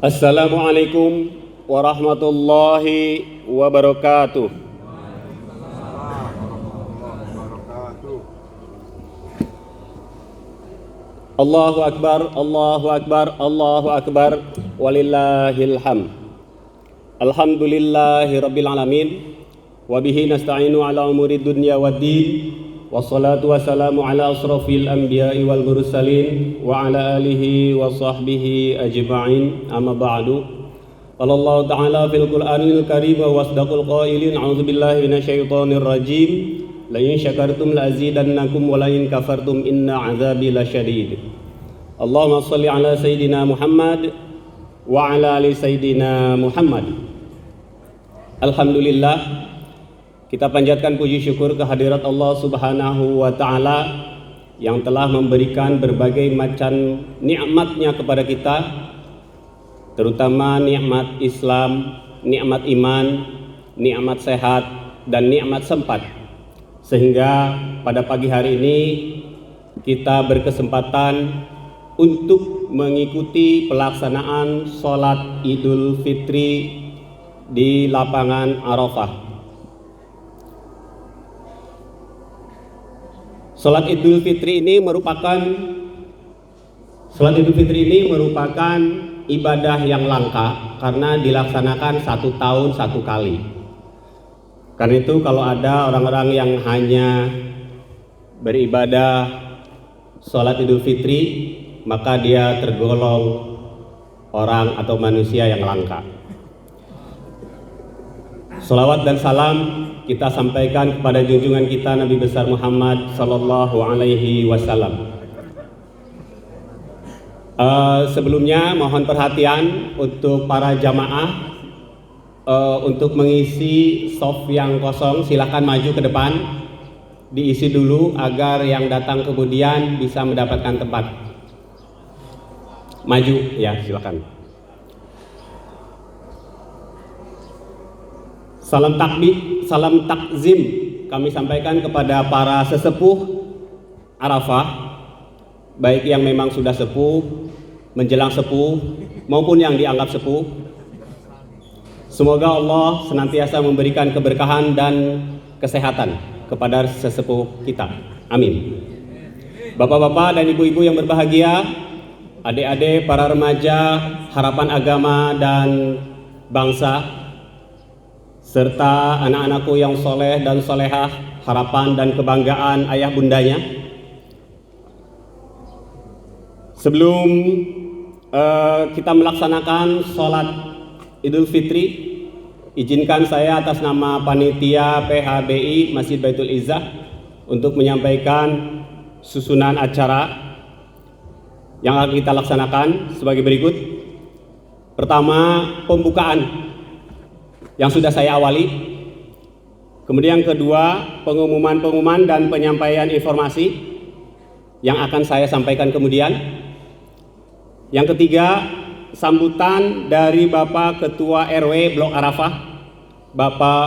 Assalamualaikum warahmatullahi wabarakatuh. Allahu akbar, Allahu akbar, Allahu akbar, walillahil hamd. Alhamdulillahi rabbil alamin, wa bihi nasta'inu ala umuri dunya waddin, wassalatu wassalamu ala asrafil anbiya'i wal mursalin wa ala alihi wa sahbihi ajma'in, amma ba'du. Qala Allah ta'ala fil Qur'anil Karim wa asdaqul qailin, a'udzu billahi minasyaitonir rajim, la in syakartum la azidannakum wa la in kafartum inna 'adzabi lasyadid. Allahumma shalli ala sayidina Muhammad wa ala ali sayidina Muhammad. Alhamdulillah, kita panjatkan puji syukur kehadirat Allah Subhanahu wa Ta'ala yang telah memberikan berbagai macam nikmatnya kepada kita, terutama nikmat Islam, nikmat iman, nikmat sehat, dan nikmat sempat, sehingga pada pagi hari ini kita berkesempatan untuk mengikuti pelaksanaan sholat Idul Fitri di lapangan Arafah. Sholat Idul Fitri ini merupakan ibadah yang langka karena dilaksanakan 1 tahun 1 kali. Karena itu kalau ada orang-orang yang hanya beribadah sholat Idul Fitri, maka dia tergolong orang atau manusia yang langka. Salawat dan salam kita sampaikan kepada junjungan kita Nabi besar Muhammad sallallahu alaihi wasallam. Sebelumnya mohon perhatian untuk para jamaah, untuk mengisi shaf yang kosong silakan maju ke depan, diisi dulu agar yang datang kemudian bisa mendapatkan tempat. Maju ya, silakan. Salam takzim kami sampaikan kepada para sesepuh Arafah, baik yang memang sudah sepuh, menjelang sepuh, maupun yang dianggap sepuh. Semoga Allah senantiasa memberikan keberkahan dan kesehatan kepada sesepuh kita. Amin. Bapak-bapak dan ibu-ibu yang berbahagia, adik-adik, para remaja, harapan agama dan bangsa, serta anak-anakku yang soleh dan solehah, harapan dan kebanggaan ayah bundanya. Sebelum kita melaksanakan sholat Idul Fitri, izinkan saya atas nama panitia PHBI Masjid Baitul Izzah untuk menyampaikan susunan acara yang akan kita laksanakan sebagai berikut. Pertama, pembukaan yang sudah saya awali. Kemudian kedua, pengumuman dan penyampaian informasi yang akan saya sampaikan kemudian. Yang ketiga, sambutan dari Bapak Ketua RW Blok Arafah, Bapak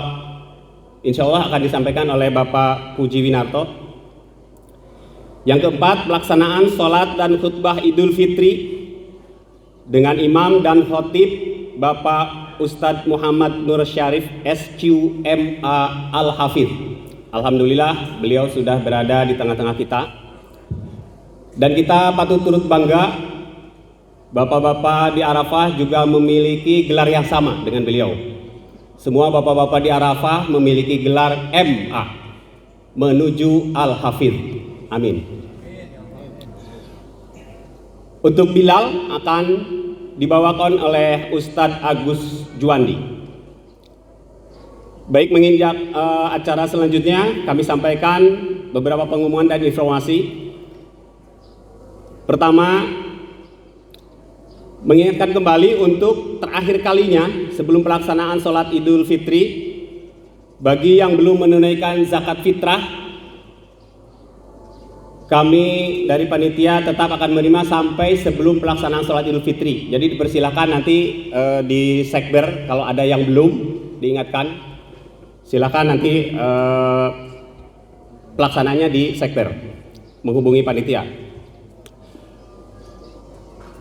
insya Allah akan disampaikan oleh Bapak Puji Winarto. Yang keempat, pelaksanaan sholat dan khutbah Idul Fitri dengan imam dan khotib Bapak Ustadz Muhammad Nur Syarif SQMA Al-Hafidh. Alhamdulillah beliau sudah berada di tengah-tengah kita, dan kita patut turut bangga bapak-bapak di Arafah juga memiliki gelar yang sama dengan beliau. Semua bapak-bapak di Arafah memiliki gelar MA menuju Al-Hafidh. Amin. Untuk Bilal akan dibawakan oleh Ustadz Agus Juandi. Baik, menginjak acara selanjutnya kami sampaikan beberapa pengumuman dan informasi. Pertama, mengingatkan kembali untuk terakhir kalinya sebelum pelaksanaan sholat Idul Fitri, bagi yang belum menunaikan zakat fitrah, kami dari panitia tetap akan menerima sampai sebelum pelaksanaan sholat Idul Fitri. Jadi dipersilakan nanti di sekber kalau ada yang belum diingatkan, silakan nanti pelaksananya di sekber menghubungi panitia.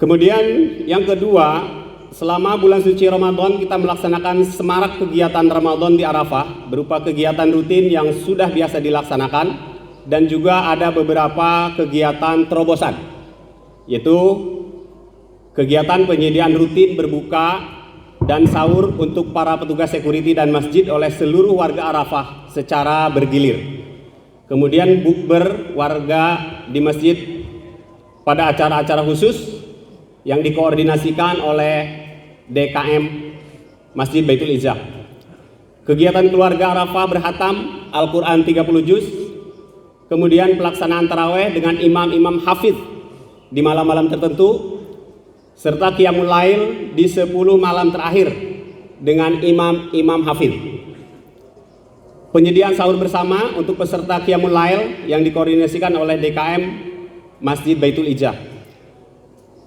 Kemudian yang kedua, selama bulan suci Ramadan kita melaksanakan semarak kegiatan Ramadan di Arafah berupa kegiatan rutin yang sudah biasa dilaksanakan, dan juga ada beberapa kegiatan terobosan, yaitu kegiatan penyediaan rutin berbuka dan sahur untuk para petugas security dan masjid oleh seluruh warga Arafah secara bergilir. kemudian bukber warga di masjid pada acara-acara khusus yang dikoordinasikan oleh DKM Masjid Baitul Izzah. Kegiatan keluarga Arafah berhatam Al-Quran 30 juz, kemudian pelaksanaan taraweh dengan imam-imam hafidz di malam-malam tertentu, serta qiyamul lail di 10 malam terakhir dengan imam-imam hafidz. Penyediaan sahur bersama untuk peserta qiyamul lail yang dikoordinasikan oleh DKM Masjid Baitul Izzah.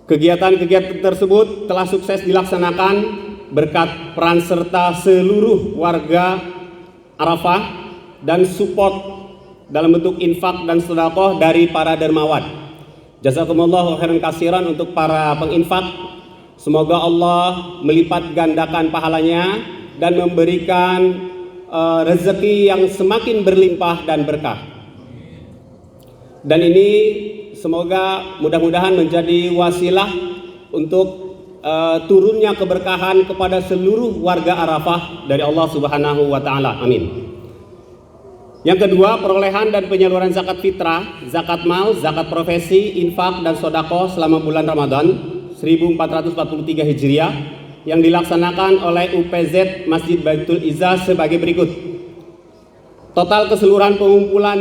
Kegiatan-kegiatan tersebut telah sukses dilaksanakan berkat peran serta seluruh warga Arafah dan support dalam bentuk infak dan sedekah dari para dermawan. Jazakumullahu khairan katsiran untuk para penginfak. Semoga Allah melipat gandakan pahalanya dan memberikan rezeki yang semakin berlimpah dan berkah. Dan ini semoga mudah-mudahan menjadi wasilah untuk turunnya keberkahan kepada seluruh warga Arafah dari Allah Subhanahu wa taala. Amin. Yang kedua, perolehan dan penyaluran zakat fitrah, zakat mal, zakat profesi, infak dan sedekah selama bulan Ramadan 1443 Hijriah yang dilaksanakan oleh UPZ Masjid Baitul Izzah sebagai berikut. Total keseluruhan pengumpulan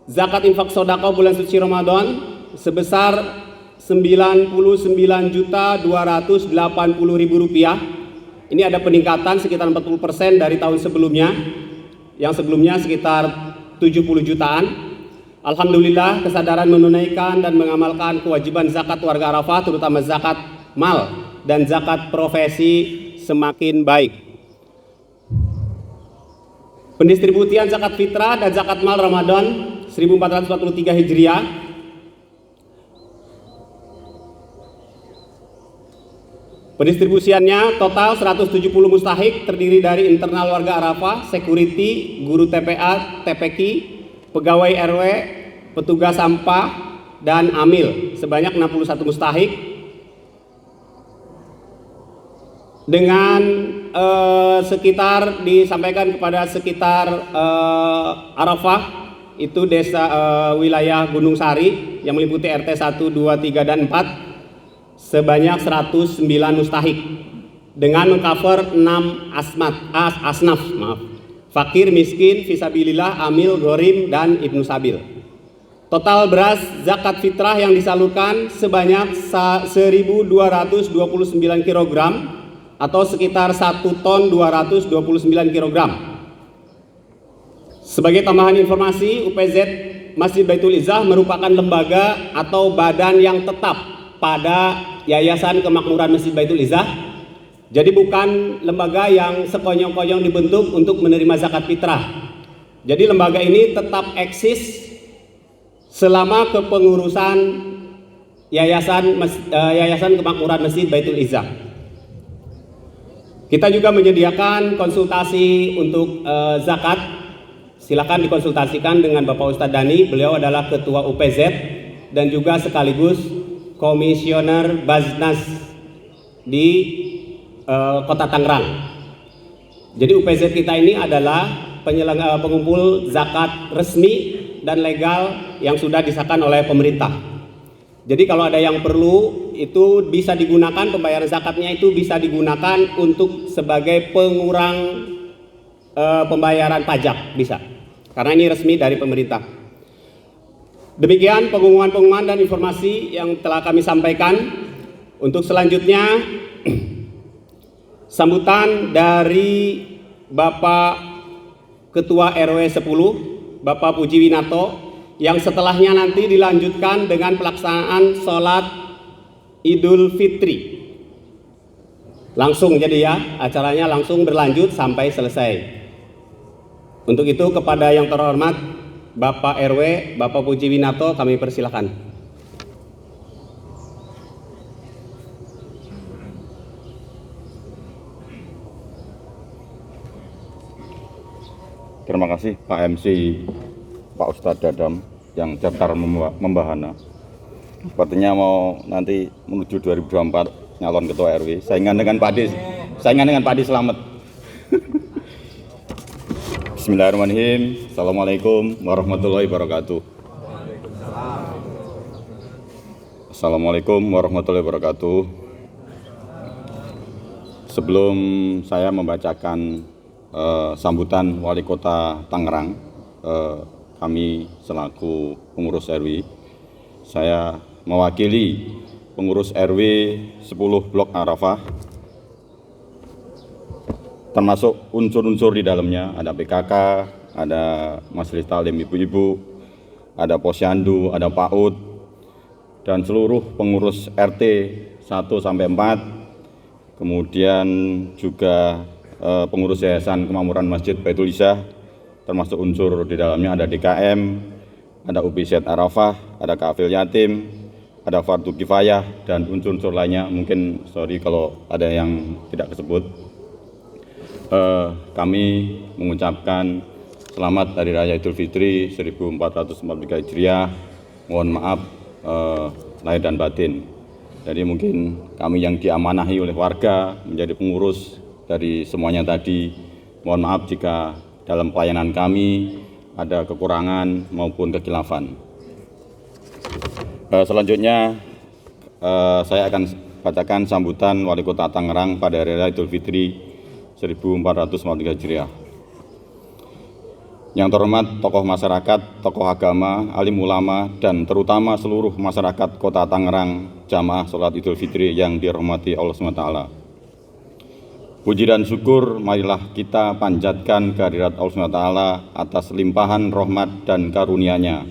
zakat infak sedekah bulan suci Ramadan sebesar Rp99.280.000. Ini ada peningkatan sekitar 40% dari tahun sebelumnya, yang sebelumnya sekitar 70 jutaan. Alhamdulillah, kesadaran menunaikan dan mengamalkan kewajiban zakat warga Arafah, terutama zakat mal dan zakat profesi, semakin baik. Pendistribusian zakat fitrah dan zakat mal Ramadan 1443 Hijriah pendistribusiannya total 170 mustahik, terdiri dari internal warga Arafah, security, guru TPA, TPQ, pegawai RW, petugas sampah, dan amil sebanyak 61 mustahik dengan sekitar disampaikan kepada sekitar Arafah itu desa wilayah Gunung Sari yang meliputi RT 1, 2, 3, dan 4 sebanyak 109 mustahik dengan mengcover 6 asnaf, fakir, miskin, fisabilillah, amil, gorim, dan ibnu sabil. Total beras zakat fitrah yang disalurkan sebanyak 1.229 kg atau sekitar 1 ton 229 kg. Sebagai tambahan informasi, UPZ Masjid Baitul Izzah merupakan lembaga atau badan yang tetap pada Yayasan Kemakmuran Masjid Baitul Izzah. Jadi bukan lembaga yang sekonyong-konyong dibentuk untuk menerima zakat fitrah. Jadi lembaga ini tetap eksis selama kepengurusan Yayasan Kemakmuran Masjid Baitul Izzah. Kita juga menyediakan konsultasi untuk zakat. Silakan dikonsultasikan dengan Bapak Ustadz Dani. Beliau adalah Ketua UPZ dan juga sekaligus Komisioner Baznas di Kota Tangerang. Jadi UPZ kita ini adalah pengumpul zakat resmi dan legal yang sudah disahkan oleh pemerintah. Jadi kalau ada yang perlu, itu bisa digunakan, pembayaran zakatnya itu bisa digunakan untuk sebagai pengurang pembayaran pajak, bisa, karena ini resmi dari pemerintah. Demikian pengumuman dan informasi yang telah kami sampaikan. Untuk selanjutnya, sambutan dari Bapak Ketua RW 10, Bapak Puji Winato, yang setelahnya nanti dilanjutkan dengan pelaksanaan sholat Idul Fitri. Langsung jadi ya, acaranya langsung berlanjut sampai selesai. Untuk itu kepada yang terhormat Bapak RW, Bapak Puji Winato, kami persilakan. Terima kasih Pak MC, Pak Ustadz Dadam yang daftar membahana. Sepertinya mau nanti menuju 2024 nyalon Ketua RW, saingan dengan Pak Adi Slamet. Bismillahirrahmanirrahim. Assalamualaikum warahmatullahi wabarakatuh. Assalamualaikum warahmatullahi wabarakatuh. Sebelum saya membacakan sambutan Wali Kota Tangerang, kami selaku pengurus RW, saya mewakili pengurus RW 10 Blok Arafah, termasuk unsur-unsur di dalamnya, ada PKK, ada Majelis Taklim Ibu-Ibu, ada Posyandu, ada PAUD, dan seluruh pengurus RT 1-4, kemudian juga pengurus Yayasan Kemakmuran Masjid Baitul Izzah, termasuk unsur di dalamnya ada DKM, ada UPZ Arafah, ada Kafil Yatim, ada Fardu Kifayah, dan unsur-unsur lainnya. Mungkin sorry kalau ada yang tidak disebut. Kami mengucapkan selamat Hari Raya Idul Fitri 1443 Hijriah. Mohon maaf lahir dan batin. Jadi mungkin kami yang diamanahi oleh warga menjadi pengurus dari semuanya tadi, mohon maaf jika dalam pelayanan kami ada kekurangan maupun kekhilafan. Selanjutnya saya akan bacakan sambutan Wali Kota Tangerang pada Hari Raya Idul Fitri 1443 Hijriah. Yang terhormat tokoh masyarakat, tokoh agama, alim ulama, dan terutama seluruh masyarakat Kota Tangerang, jamaah sholat Idul Fitri yang dirahmati Allah SWT. Puji dan syukur marilah kita panjatkan kehadirat Allah SWT atas limpahan rahmat dan karunia-Nya.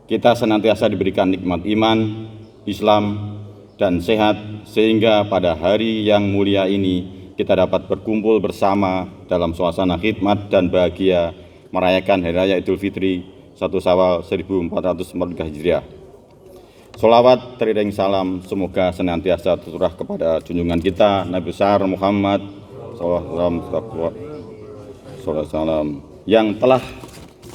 Kita senantiasa diberikan nikmat iman, Islam, dan sehat, sehingga pada hari yang mulia ini kita dapat berkumpul bersama dalam suasana khidmat dan bahagia merayakan Hari Raya Idul Fitri 1 Syawal 1443 Hijriah. Sholawat teriring salam semoga senantiasa tercurah kepada junjungan kita Nabi besar Muhammad SAW yang telah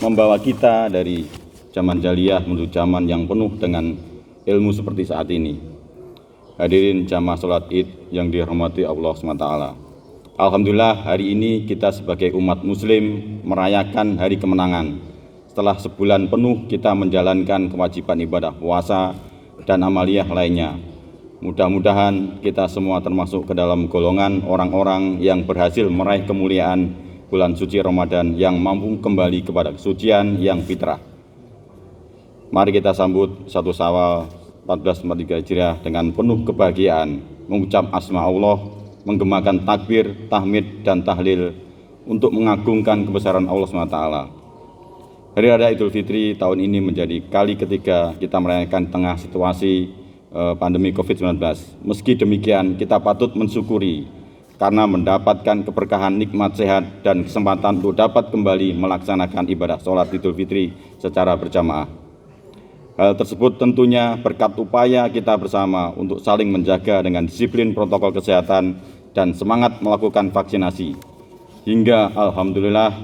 membawa kita dari zaman jahiliyah menuju zaman yang penuh dengan ilmu seperti saat ini. Hadirin jamaah sholat Id yang dirahmati Allah SWT. Alhamdulillah hari ini kita sebagai umat muslim merayakan hari kemenangan. Setelah sebulan penuh kita menjalankan kewajiban ibadah puasa dan amaliyah lainnya. Mudah-mudahan kita semua termasuk ke dalam golongan orang-orang yang berhasil meraih kemuliaan bulan suci Ramadan yang mampu kembali kepada kesucian yang fitrah. Mari kita sambut 1 Syawal 1443 Hijriah dengan penuh kebahagiaan, mengucap asma Allah, menggemakan takbir, tahmid, dan tahlil untuk mengagungkan kebesaran Allah SWT. Hari Raya Idul Fitri tahun ini menjadi kali ketiga kita merayakan tengah situasi pandemi COVID-19. Meski demikian, kita patut mensyukuri karena mendapatkan keberkahan nikmat sehat dan kesempatan untuk dapat kembali melaksanakan ibadah sholat Idul Fitri secara berjamaah. Hal tersebut tentunya berkat upaya kita bersama untuk saling menjaga dengan disiplin protokol kesehatan dan semangat melakukan vaksinasi. Hingga alhamdulillah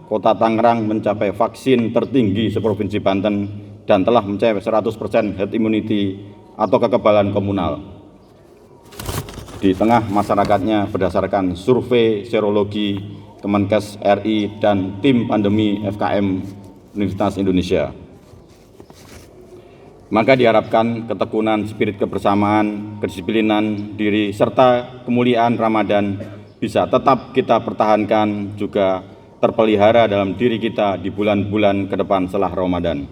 Kota Tangerang mencapai vaksin tertinggi seprovinsi Banten dan telah mencapai 100% herd immunity atau kekebalan komunal di tengah masyarakatnya berdasarkan survei serologi Kemenkes RI dan tim pandemi FKM Universitas Indonesia. Maka diharapkan ketekunan, spirit kebersamaan, kedisiplinan diri, serta kemuliaan Ramadan bisa tetap kita pertahankan juga terpelihara dalam diri kita di bulan-bulan ke depan setelah Ramadan.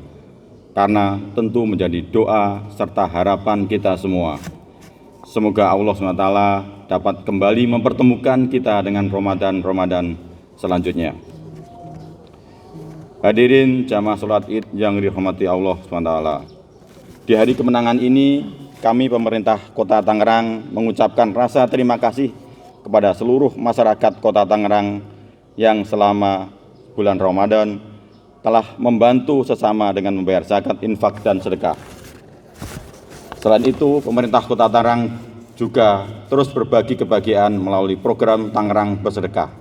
Karena tentu menjadi doa serta harapan kita semua. Semoga Allah SWT dapat kembali mempertemukan kita dengan Ramadan selanjutnya. Hadirin jamaah sholat Id yang dirahmati Allah SWT. Di hari kemenangan ini, kami pemerintah Kota Tangerang mengucapkan rasa terima kasih kepada seluruh masyarakat Kota Tangerang yang selama bulan Ramadan telah membantu sesama dengan membayar zakat, infak, dan sedekah. Selain itu, pemerintah Kota Tangerang juga terus berbagi kebahagiaan melalui program Tangerang Bersedekah.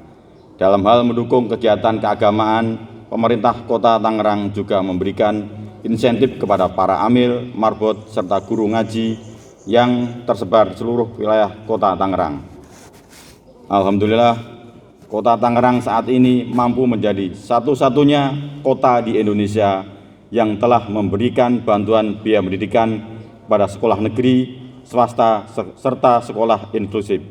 Dalam hal mendukung kegiatan keagamaan, pemerintah Kota Tangerang juga memberikan insentif kepada para amil, marbot, serta guru ngaji yang tersebar di seluruh wilayah Kota Tangerang. Alhamdulillah, Kota Tangerang saat ini mampu menjadi satu-satunya kota di Indonesia yang telah memberikan bantuan biaya pendidikan pada sekolah negeri, swasta, serta sekolah inklusif.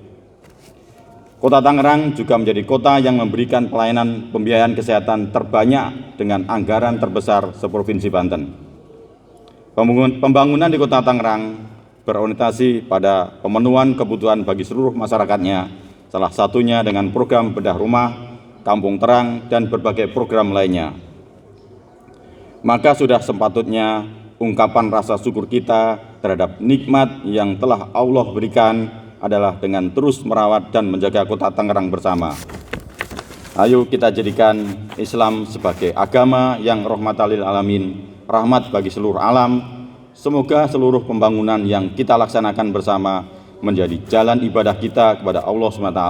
Kota Tangerang juga menjadi kota yang memberikan pelayanan pembiayaan kesehatan terbanyak dengan anggaran terbesar seprovinsi Banten. Pembangunan di Kota Tangerang berorientasi pada pemenuhan kebutuhan bagi seluruh masyarakatnya, salah satunya dengan program bedah rumah, kampung terang, dan berbagai program lainnya. Maka sudah sepatutnya ungkapan rasa syukur kita terhadap nikmat yang telah Allah berikan adalah dengan terus merawat dan menjaga Kota Tangerang bersama. Ayo kita jadikan Islam sebagai agama yang rahmatan lil alamin, rahmat bagi seluruh alam. Semoga seluruh pembangunan yang kita laksanakan bersama menjadi jalan ibadah kita kepada Allah SWT,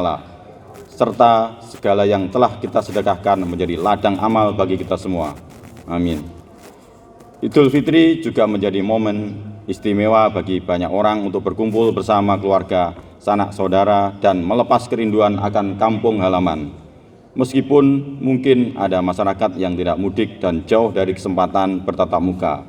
serta segala yang telah kita sedekahkan menjadi ladang amal bagi kita semua. Amin. Idul Fitri juga menjadi momen istimewa bagi banyak orang untuk berkumpul bersama keluarga, sanak saudara, dan melepas kerinduan akan kampung halaman. Meskipun mungkin ada masyarakat yang tidak mudik dan jauh dari kesempatan bertatap muka,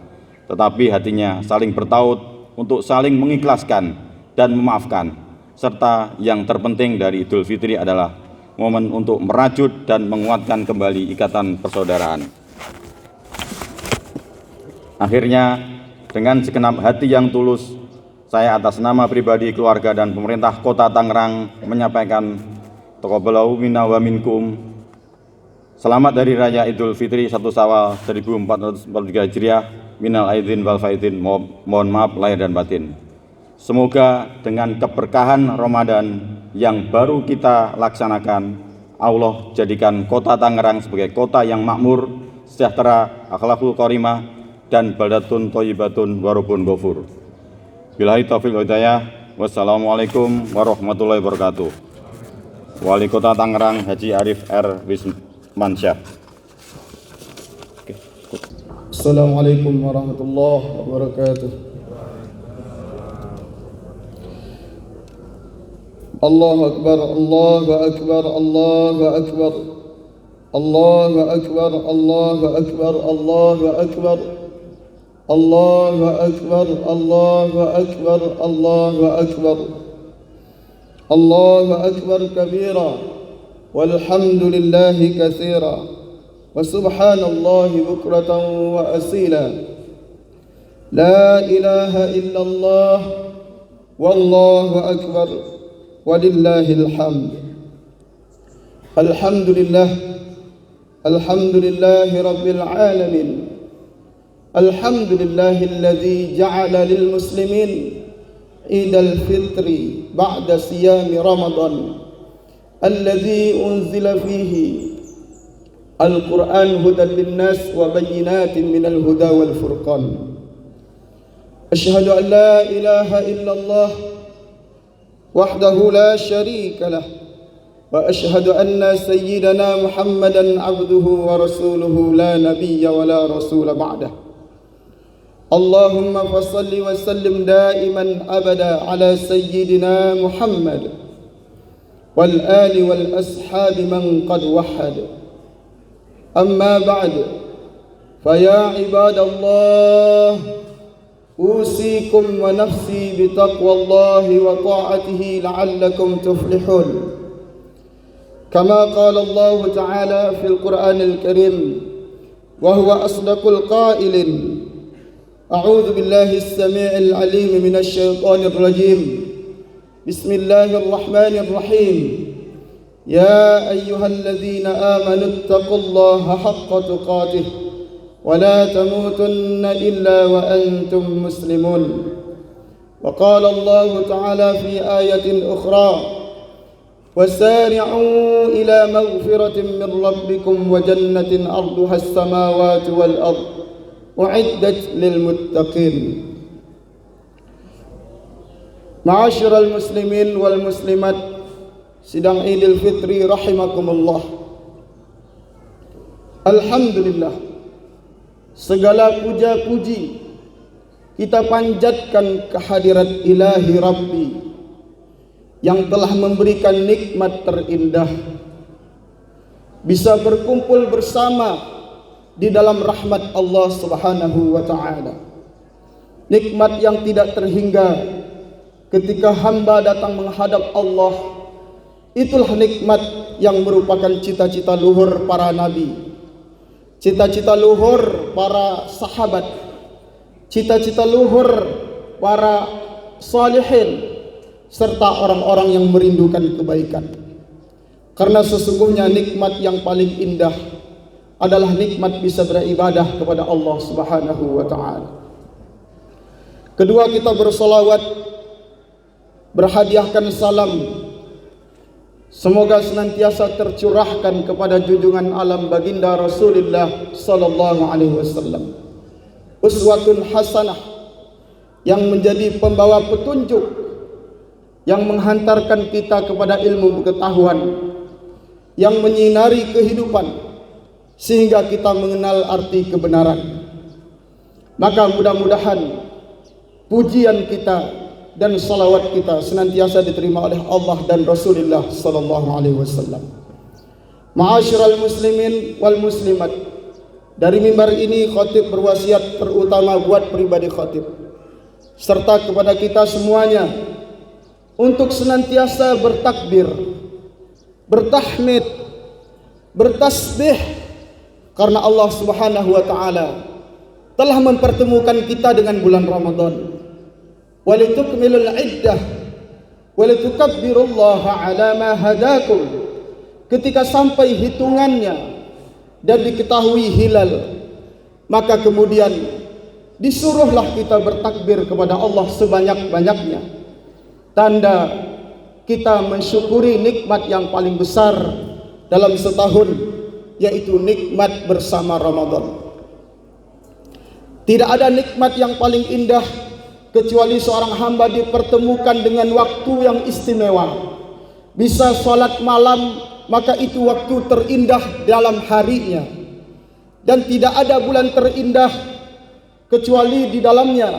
tetapi hatinya saling bertaut untuk saling mengikhlaskan dan memaafkan, serta yang terpenting dari Idul Fitri adalah momen untuk merajut dan menguatkan kembali ikatan persaudaraan. Akhirnya, dengan segenap hati yang tulus, saya atas nama pribadi, keluarga, dan pemerintah Kota Tangerang menyampaikan taqabbalallahu minna wa minkum. Selamat Hari Raya Idul Fitri 1 Syawal 1443 Hijriah. Minal aidin wal faidin, mohon maaf lahir dan batin. Semoga dengan keberkahan Ramadan yang baru kita laksanakan, Allah jadikan Kota Tangerang sebagai kota yang makmur, sejahtera, akhlakul karimah, dan baldatun thayyibatun warabun ghafur. Billahi taufiq wal hidayah. Wassalamualaikum warahmatullahi wabarakatuh. Wali Kota Tangerang Haji Arif R. Wismansyah. Assalamualaikum warahmatullahi wabarakatuh. Allahu Akbar, Allahu Akbar, Allahu Akbar, Allahu Akbar, Allahu Akbar, Allahu Akbar, Allahu Akbar, Allahu Akbar, Allahu Akbar, Allahu Akbar kabira, walhamdulillahi katsira, wa subhanallahi bukratan wa asila. La ilaha illallah, wallahu akbar, walillahil hamd. Alhamdulillah, alhamdulillahi rabbil alamin. Alhamdulillahilladzi ja'ala lil muslimin Idul Fitri ba'da siyami Ramadan alladzi unzila fihi Al-Quran hudan linnas wa bayyinatin minal huda wal furqan. Ashhadu an la ilaha illallah wahdahu la sharika lah, wa ashhadu anna sayyidana Muhammadan abduhu wa rasuluhu la nabiyya wa la rasula ba'dah. Allahumma fassalli wa sallim daiman abada ala sayyidina Muhammad wal ali wal ashabi man qad wahhad. Amma ba'd, faya ibadallah, usikum wa nafsi bitaqwallahi wa ta'atihi la'allakum tuflihun. Kama qala Allah Ta'ala fil Qur'anil Karim, wa huwa asdaqul qailin. A'udzu billahi as-sami'il 'alim minasy syaithanir rajim. Bismillahirrahmanirrahim. Ya ayyuhalladzina amanu taqullaha haqqa tuqatih wa la tamutunna illa wa antum muslimun. Wa qala Allah Ta'ala fi ayatin ukhra, wasari'u ila maghfiratin min rabbikum wa jannatin 'arduha as-samawati wal ardh u'iddat lil muttaqin. Ma'asyiral muslimin wal muslimat, sidang Idul Fitri rahimakumullah. Alhamdulillah, segala puja-puji kita panjatkan kehadirat Ilahi Rabbi yang telah memberikan nikmat terindah, bisa berkumpul bersama di dalam rahmat Allah Subhanahu wa taala. Nikmat yang tidak terhingga ketika hamba datang menghadap Allah. Itulah nikmat yang merupakan cita-cita luhur para nabi, cita-cita luhur para sahabat, cita-cita luhur para salihin, serta orang-orang yang merindukan kebaikan. Karena sesungguhnya nikmat yang paling indah adalah nikmat bisa beribadah kepada Allah Subhanahu wa taala. Kedua, kita bersolawat, berhadiahkan salam, semoga senantiasa tercurahkan kepada junjungan alam baginda Rasulullah sallallahu alaihi wasallam, uswatun hasanah, yang menjadi pembawa petunjuk, yang menghantarkan kita kepada ilmu pengetahuan, yang menyinari kehidupan sehingga kita mengenal arti kebenaran. Maka mudah-mudahan pujian kita dan salawat kita senantiasa diterima oleh Allah dan Rasulullah sallallahu alaihi wasallam. Ma'asyiral muslimin wal muslimat, dari mimbar ini khatib berwasiat terutama buat pribadi khatib serta kepada kita semuanya untuk senantiasa bertakbir, bertahmid, bertasbih, karena Allah Subhanahu wa taala telah mempertemukan kita dengan bulan Ramadan. Walitukmilul iddah walitukabbirullaha ala ma hadakum. Ketika sampai hitungannya dan diketahui hilal, maka kemudian disuruhlah kita bertakbir kepada Allah sebanyak-banyaknya, tanda kita mensyukuri nikmat yang paling besar dalam setahun, yaitu nikmat bersama Ramadan. Tidak ada nikmat yang paling indah kecuali seorang hamba dipertemukan dengan waktu yang istimewa. Bisa sholat malam, maka itu waktu terindah dalam harinya. Dan tidak ada bulan terindah kecuali di dalamnya,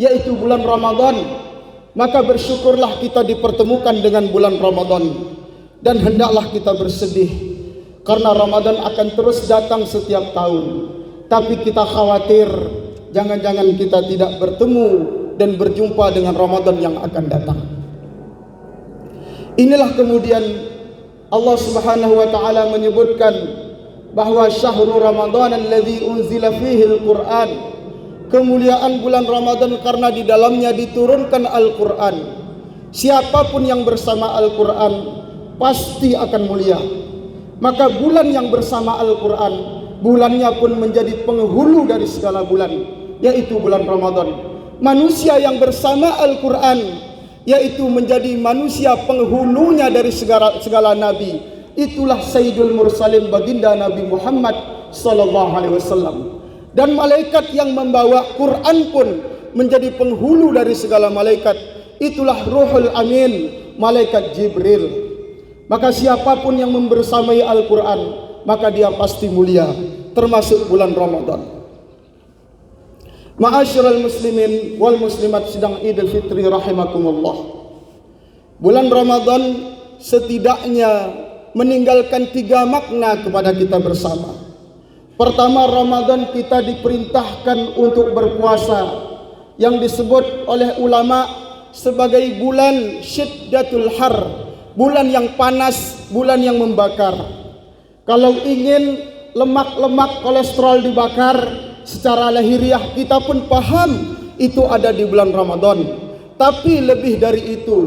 yaitu bulan Ramadan. Maka bersyukurlah kita dipertemukan dengan bulan Ramadan, dan hendaklah kita bersedih karena Ramadan akan terus datang setiap tahun. Tapi kita khawatir jangan-jangan kita tidak bertemu dan berjumpa dengan Ramadan yang akan datang. Inilah kemudian Allah Subhanahu wa taala menyebutkan bahwa syahrul Ramadan alladzi unzila fihi al-Qur'an, kemuliaan bulan Ramadan karena di dalamnya diturunkan Al-Qur'an. Siapapun yang bersama Al-Qur'an pasti akan mulia. Maka bulan yang bersama Al-Qur'an, bulannya pun menjadi penghulu dari segala bulan, yaitu bulan Ramadan. Manusia yang bersama Al-Quran, yaitu menjadi manusia penghulunya dari segala nabi. Itulah Sayyidul Mursalin, baginda Nabi Muhammad sallallahu alaihi wasallam. Dan malaikat yang membawa Quran pun menjadi penghulu dari segala malaikat. Itulah Ruhul Amin, malaikat Jibril. Maka siapapun yang membersamai Al-Quran, maka dia pasti mulia, termasuk bulan Ramadan. Ma'asyiral muslimin wal muslimat sidang Idul Fitri rahimakumullah. Bulan Ramadan setidaknya meninggalkan 3 makna kepada kita bersama. Pertama, Ramadan kita diperintahkan untuk berpuasa, yang disebut oleh ulama sebagai bulan syiddatul har, bulan yang panas, bulan yang membakar. Kalau ingin lemak-lemak kolesterol dibakar secara lahiriah, kita pun paham itu ada di bulan Ramadan. Tapi lebih dari itu,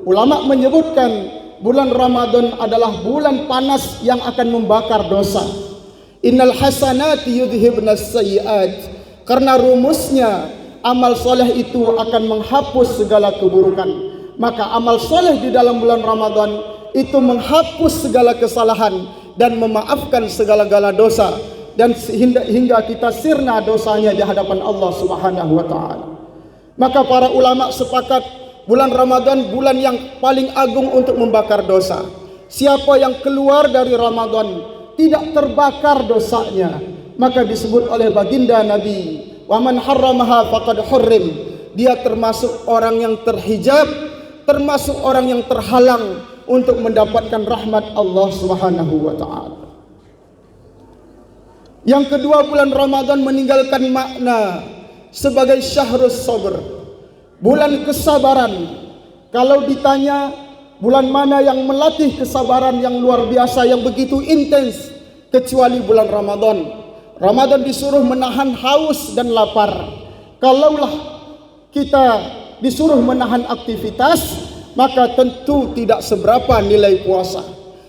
ulama menyebutkan bulan Ramadan adalah bulan panas yang akan membakar dosa. Innal hasanati yudhibnas sayyi'at, karena rumusnya amal soleh itu akan menghapus segala keburukan. Maka amal soleh di dalam bulan Ramadan itu menghapus segala kesalahan dan memaafkan segala-gala dosa, dan hingga kita sirna dosanya di hadapan Allah Subhanahu wa taala. Maka para ulama sepakat bulan Ramadan bulan yang paling agung untuk membakar dosa. Siapa yang keluar dari Ramadan tidak terbakar dosanya, maka disebut oleh baginda Nabi, wa man harramaha faqad hurrim, dia termasuk orang yang terhijab, termasuk orang yang terhalang untuk mendapatkan rahmat Allah Subhanahu wa taala. Yang kedua, bulan Ramadan meninggalkan makna sebagai syahrus sabr, bulan kesabaran. Kalau ditanya bulan mana yang melatih kesabaran yang luar biasa, yang begitu intens, kecuali bulan Ramadan. Ramadan disuruh menahan haus dan lapar. Kalaulah kita disuruh menahan aktivitas, maka tentu tidak seberapa nilai puasa.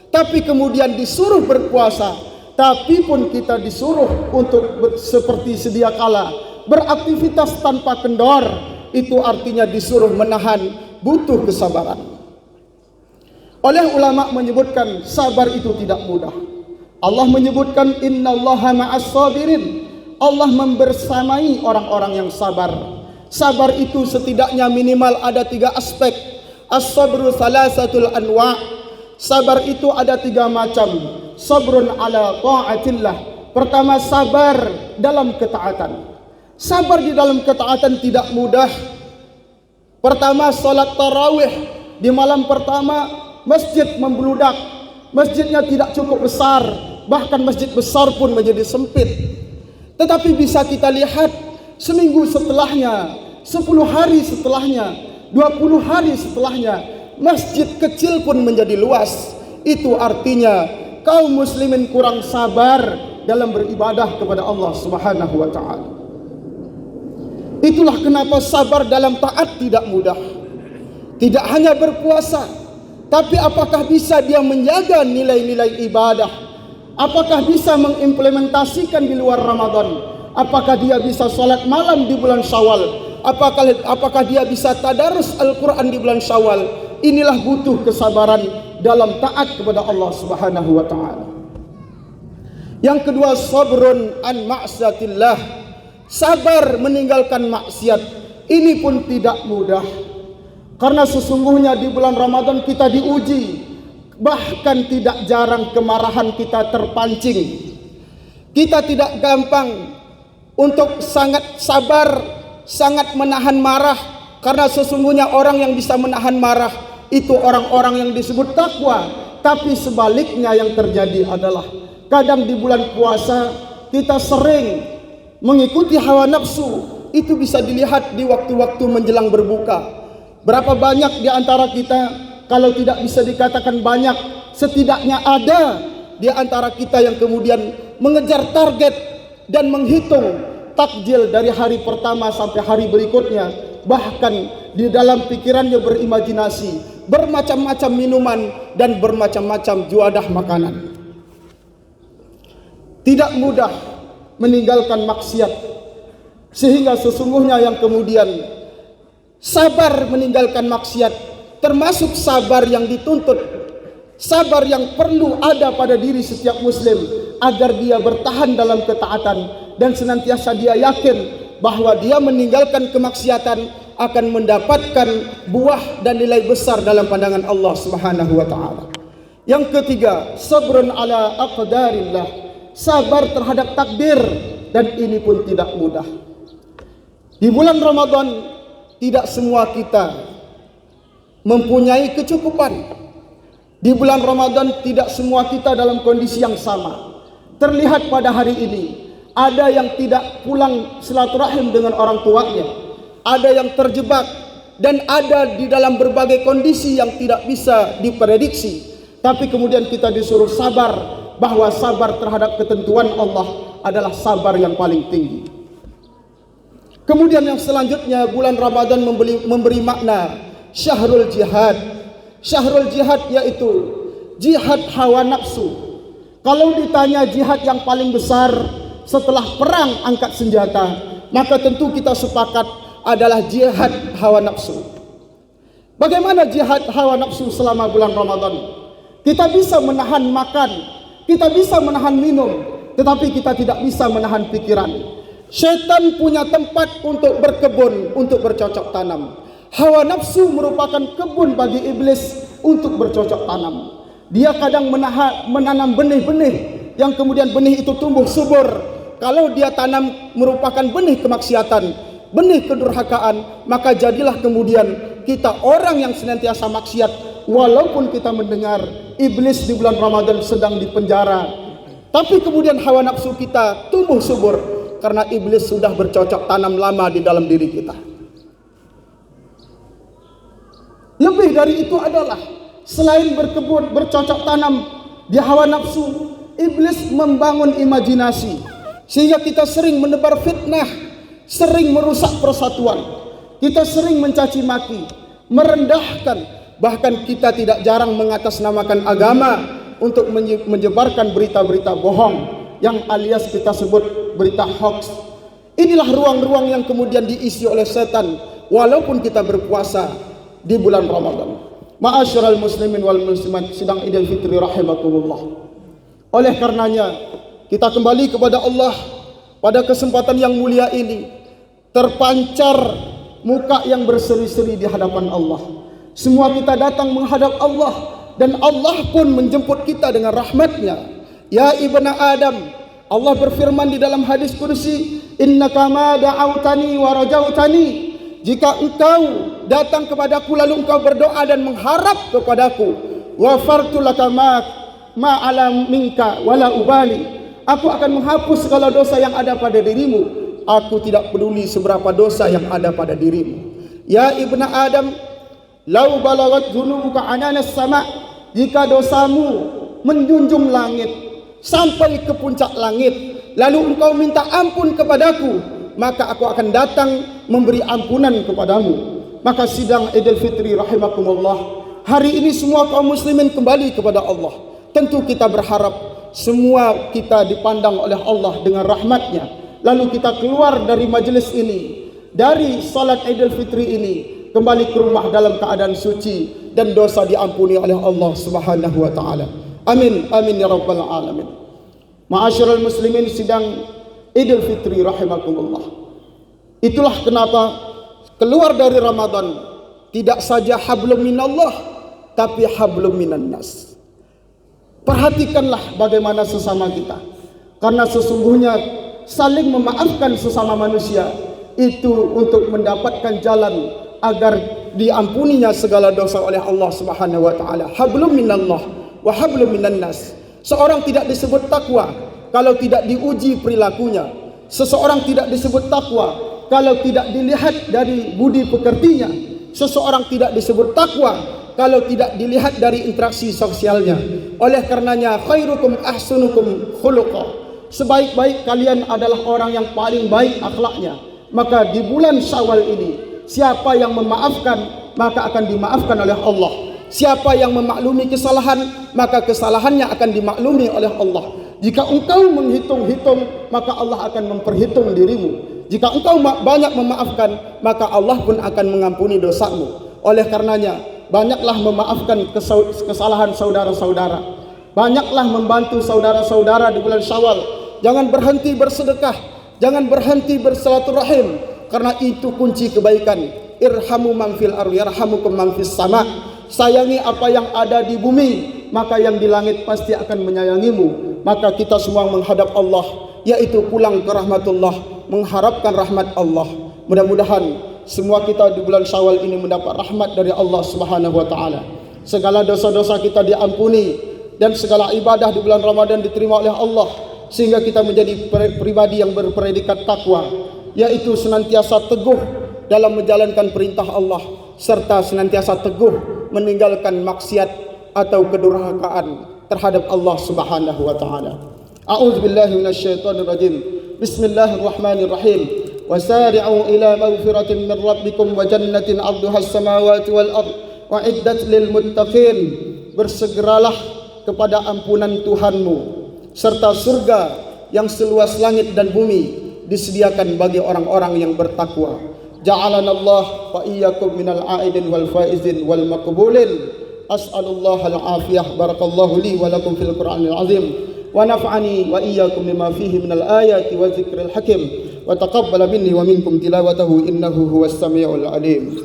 Tapi kemudian disuruh berpuasa, tapi pun kita disuruh untuk seperti sedia kala beraktivitas tanpa kendor. Itu artinya disuruh menahan, butuh kesabaran. Oleh ulama menyebutkan sabar itu tidak mudah. Allah menyebutkan innallaha ma'as sabirin. Allah membersamai orang-orang yang sabar. Sabar itu setidaknya minimal ada 3 aspek. As-sabru salasatul anwa'. Sabar itu ada 3 macam. Sabrun ala ta'atillah. Pertama, sabar dalam ketaatan. Sabar di dalam ketaatan tidak mudah. Pertama, salat tarawih di malam pertama, masjid membludak. Masjidnya tidak cukup besar, bahkan masjid besar pun menjadi sempit. Tetapi bisa kita lihat seminggu setelahnya, 10 hari setelahnya, 20 hari setelahnya, masjid kecil pun menjadi luas. Itu artinya kaum muslimin kurang sabar dalam beribadah kepada Allah Subhanahu wa taala. Itulah kenapa sabar dalam taat tidak mudah. Tidak hanya berpuasa, tapi apakah bisa dia menjaga nilai-nilai ibadah? Apakah bisa mengimplementasikan di luar Ramadan? Apakah dia bisa salat malam di bulan Syawal? Apakah dia bisa tadarus Al-Quran di bulan Syawal? Inilah butuh kesabaran dalam taat kepada Allah Subhanahu wa taala. Yang kedua, sabrun an ma'siyatillah. Sabar meninggalkan maksiat. Ini pun tidak mudah. Karena sesungguhnya di bulan Ramadan kita diuji. Bahkan tidak jarang kemarahan kita terpancing. Kita tidak gampang untuk sangat sabar, sangat menahan marah. Karena sesungguhnya orang yang bisa menahan marah itu orang-orang yang disebut takwa. Tapi sebaliknya yang terjadi adalah kadang di bulan puasa kita sering mengikuti hawa nafsu. Itu bisa dilihat di waktu-waktu menjelang berbuka. Berapa banyak di antara kita, kalau tidak bisa dikatakan banyak, setidaknya ada di antara kita yang kemudian mengejar target dan menghitung takjil dari hari pertama sampai hari berikutnya. Bahkan di dalam pikirannya berimajinasi bermacam-macam minuman dan bermacam-macam juadah makanan. Tidak mudah meninggalkan maksiat, sehingga sesungguhnya yang kemudian sabar meninggalkan maksiat termasuk sabar yang dituntut, sabar yang perlu ada pada diri setiap muslim agar dia bertahan dalam ketaatan dan senantiasa dia yakin bahwa dia meninggalkan kemaksiatan akan mendapatkan buah dan nilai besar dalam pandangan Allah Subhanahu wa taala. Yang ketiga, sabrun ala aqdarillah. Sabar terhadap takdir, dan ini pun tidak mudah. Di bulan Ramadan tidak semua kita mempunyai kecukupan. Di bulan Ramadan tidak semua kita dalam kondisi yang sama. Terlihat pada hari ini ada yang tidak pulang silaturahim dengan orang tuanya, ada yang terjebak, dan ada di dalam berbagai kondisi yang tidak bisa diprediksi. Tapi kemudian kita disuruh sabar, bahwa sabar terhadap ketentuan Allah adalah sabar yang paling tinggi. Kemudian yang selanjutnya, bulan Ramadan memberi makna syahrul jihad. Syahrul jihad yaitu jihad hawa nafsu. Kalau ditanya jihad yang paling besar setelah perang angkat senjata, maka tentu kita sepakat adalah jihad hawa nafsu. Bagaimana jihad hawa nafsu selama bulan Ramadan? Kita bisa menahan makan, kita bisa menahan minum, tetapi kita tidak bisa menahan pikiran. Syaitan punya tempat untuk berkebun, untuk bercocok tanam. Hawa nafsu merupakan kebun bagi iblis untuk bercocok tanam. Dia kadang menanam benih-benih yang kemudian benih itu tumbuh subur. Kalau dia tanam merupakan benih kemaksiatan, benih kedurhakaan, maka jadilah kemudian kita orang yang senantiasa maksiat. Walaupun kita mendengar iblis di bulan Ramadan sedang dipenjara, Tapi kemudian hawa nafsu kita tumbuh subur karena iblis sudah bercocok tanam lama di dalam diri kita. Lebih dari itu adalah selain berkebun, bercocok tanam di hawa nafsu, iblis membangun imajinasi sehingga kita sering menebar fitnah, sering merusak persatuan, kita sering mencaci maki, merendahkan, bahkan kita tidak jarang mengatasnamakan agama untuk menyebarkan berita-berita bohong yang alias kita sebut berita hoax. Inilah ruang-ruang yang kemudian diisi oleh setan walaupun kita berpuasa di bulan Ramadan. Ma'asyiral muslimin wal muslimat sidang Idul Fitri rahimakumullah. Oleh karenanya kita kembali kepada Allah pada kesempatan yang mulia ini, terpancar muka yang berseri-seri di hadapan Allah. Semua kita datang menghadap Allah dan Allah pun menjemput kita dengan rahmatnya. Ya ibna Adam, Allah berfirman di dalam hadis kursi, innaka ma da'autani wa rajautani, jika engkau datang kepadaku lalu engkau berdoa dan mengharap kepadaku, wafartu laka ma alam minka wala ubali, aku akan menghapus segala dosa yang ada pada dirimu, aku tidak peduli seberapa dosa yang ada pada dirimu. Ya ibna Adam, lau balagat dhunubuka ananas sama, jika dosamu menjunjung langit sampai ke puncak langit, lalu engkau minta ampun kepadaku, maka aku akan datang memberi ampunan kepadamu. Maka sidang Idul Fitri rahimakumullah, hari ini semua kaum muslimin kembali kepada Allah. Tentu kita berharap semua kita dipandang oleh Allah dengan rahmatnya, lalu kita keluar dari majelis ini, dari salat Idul Fitri ini, kembali ke rumah dalam keadaan suci dan dosa diampuni oleh Allah Subhanahu wa taala. Amin amin ya rabbal alamin. Ma'asyiral muslimin sidang Idul Fitri rahimakumullah. Itulah kenapa keluar dari Ramadan tidak saja hablum minallah tapi hablum minan nas. Perhatikanlah bagaimana sesama kita, karena sesungguhnya saling memaafkan sesama manusia itu untuk mendapatkan jalan agar diampuninya segala dosa oleh Allah Subhanahu wa taala. Hablum minallah wa hablum minan nas. Seorang tidak disebut takwa kalau tidak diuji perilakunya. Seseorang tidak disebut takwa kalau tidak dilihat dari budi pekertinya. Seseorang tidak disebut takwa kalau tidak dilihat dari interaksi sosialnya. Oleh karenanya khairukum ahsanukum khuluqa. Sebaik-baik kalian adalah orang yang paling baik akhlaknya. Maka di bulan Syawal ini, siapa yang memaafkan maka akan dimaafkan oleh Allah. Siapa yang memaklumi kesalahan maka kesalahannya akan dimaklumi oleh Allah. Jika engkau menghitung-hitung maka Allah akan memperhitung dirimu. Jika engkau banyak memaafkan maka Allah pun akan mengampuni dosamu. Oleh karenanya banyaklah memaafkan kesalahan saudara-saudara. Banyaklah membantu saudara-saudara di bulan Syawal. Jangan berhenti bersedekah, jangan berhenti bersilaturahim, karena itu kunci kebaikan. Irhamu man fil ardi yarhamukum man fis sama. Sayangi apa yang ada di bumi, maka yang di langit pasti akan menyayangimu. Maka kita semua menghadap Allah, yaitu pulang ke rahmatullah, mengharapkan rahmat Allah. Mudah-mudahan semua kita di bulan Syawal ini mendapat rahmat dari Allah Subhanahu wa taala. Segala dosa-dosa kita diampuni dan segala ibadah di bulan Ramadan diterima oleh Allah, sehingga kita menjadi pribadi yang berpredikat takwa, yaitu senantiasa teguh dalam menjalankan perintah Allah serta senantiasa teguh meninggalkan maksiat atau kedurhakaan terhadap Allah Subhanahu wa taala. A'udzubillahi minasyaitonir rajim. Bismillahirrahmanirrahim. Wasari'u ila maghfiratin min rabbikum wa jannatin 'arduha as-samawati wal ard wa 'iddat lil muttaqin. Bersegeralah kepada ampunan Tuhanmu serta surga yang seluas langit dan bumi disediakan bagi orang-orang yang bertakwa. Ja'alana Allah wa iyyakum minal a'idin wal faizin wal maqbulin. As'alullah al-afiyah. Barakallahu li wa lakum fil Qur'anil azim wa naf'ani wa iyyakum bima fihi minal ayati wa dzikril hakim wa taqabbala minni wa minkum tilawatahu innahu huwas samiul alim.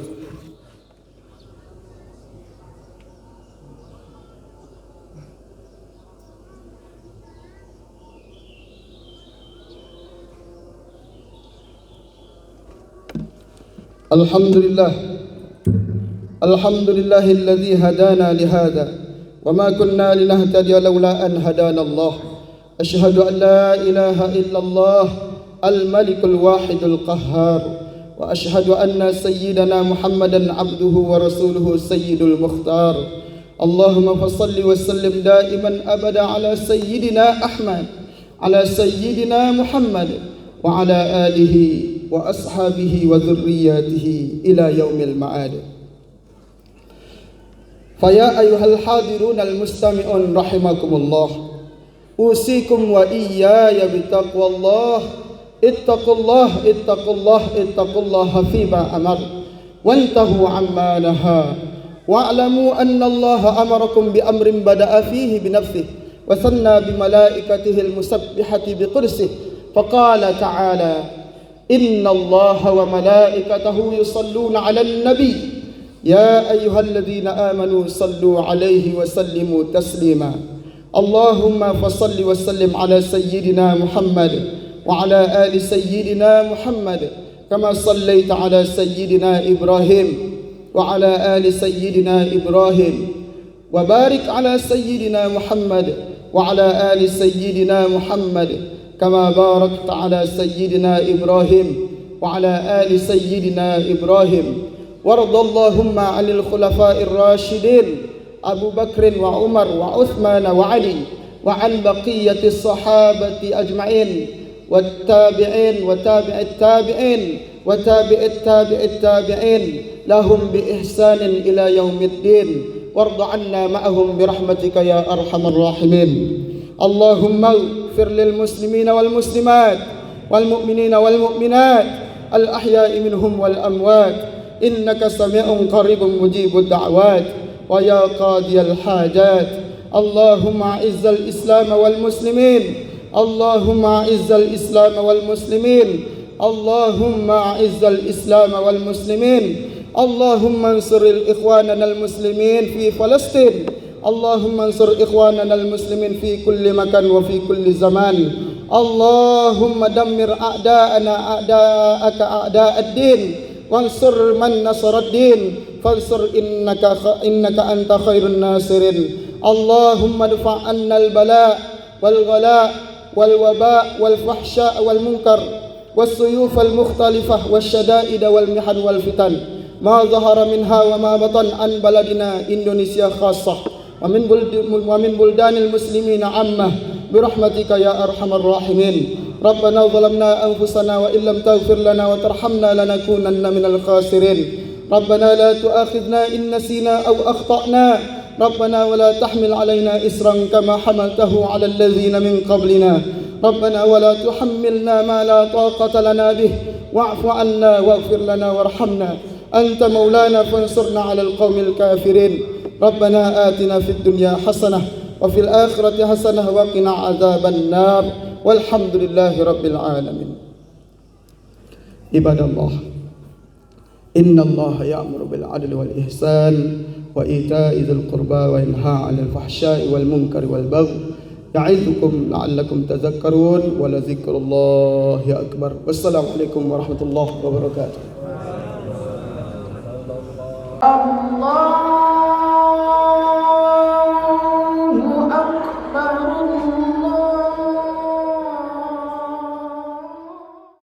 Alhamdulillahilladzi hadana lihada wa ma kunna linahtadiya laula an hadana Allah. أشهد أن لا إله إلا الله الملك الواحد القهار وأشهد أن سيدنا محمدا عبده ورسوله السيد المختار اللهم فصل وسلم دائما أبدا على سيدنا أحمد على سيدنا محمد وعلى آله وأصحابه وذرياته إلى يوم المعاد. فيا أيها الحاضرون المستمعون رحمكم الله، أوصيكم وإياي بتقوى الله. اتقوا الله اتقوا الله اتقوا الله فيما أمر وانتهوا عما نهى، واعلموا أن الله أمركم بأمر بدأ فيه بنفسه وثنى بملائكته المسبحة بقدسه، فقال تعالى: إن الله وملائكته يصلون على النبي يا أيها الذين آمنوا صلوا عليه وسلموا تسليما. اللهم فصل وسلم على سيدنا محمد وعلى آل سيدنا محمد كما صليت على سيدنا إبراهيم وعلى آل سيدنا إبراهيم، وبارك على سيدنا محمد وعلى آل سيدنا محمد كما باركت على سيدنا إبراهيم وعلى آل سيدنا إبراهيم. وارض اللهم عن الخلفاء الراشدين أبو بكر وعمر وعثمان وعلي، وعن بقية الصحابة أجمعين، والتابعين وتابع التابعين وتابع التابع التابعين لهم بإحسان إلى يوم الدين، وارض عنا معهم برحمتك يا أرحم الراحمين. اللهم اغفر للمسلمين والمسلمات والمؤمنين والمؤمنات الأحياء منهم والأموات، إنك سميع قريب مجيب الدعوات ويا قاضي الحاجات. اللهم أعز الإسلام والمسلمين، اللهم أعز الإسلام والمسلمين، اللهم أعز الإسلام والمسلمين. اللهم انصر إخواننا المسلمين في فلسطين، اللهم انصر إخواننا المسلمين في كل مكان وفي كل زمان. اللهم دمر أعداءنا أعداءك أعداء الدين، وانصر من نصر الدين، فانصر إنك أنت خير الناصرين. اللهم ادفع عنا البلاء والغلاء والوباء والفحشاء والمنكر والسيوف المختلفة والشدائد والمحن والفتن ما ظهر منها وما بطن عن بلدنا إندونيسيا خاصة ومن بلدان المسلمين عامة برحمتك يا أرحم الراحمين. ربنا ظلمنا أنفسنا وإن لم تغفر لنا وترحمنا لنكونن من الخاسرين. ربنا لا تؤاخذنا إن نسينا أو أخطأنا، ربنا ولا تحمل علينا إسرا كما حملته على الذين من قبلنا، ربنا ولا تحملنا ما لا طاقة لنا به، واعف عنا واغفر لنا وارحمنا، أنت مولانا فانصرنا على القوم الكافرين. ربنا آتنا في الدنيا حسنة وفي الآخرة حسنة وقنا عذاب النار، والحمد لله رب العالمين. عباد الله، إن الله يأمر بالعدل والإحسان وإيتاء ذي القربى وينهى عن الفحشاء والمنكر والبغي يعظكم لعلكم تذكرون، ولذكر الله أكبر. والسلام عليكم ورحمة الله وبركاته.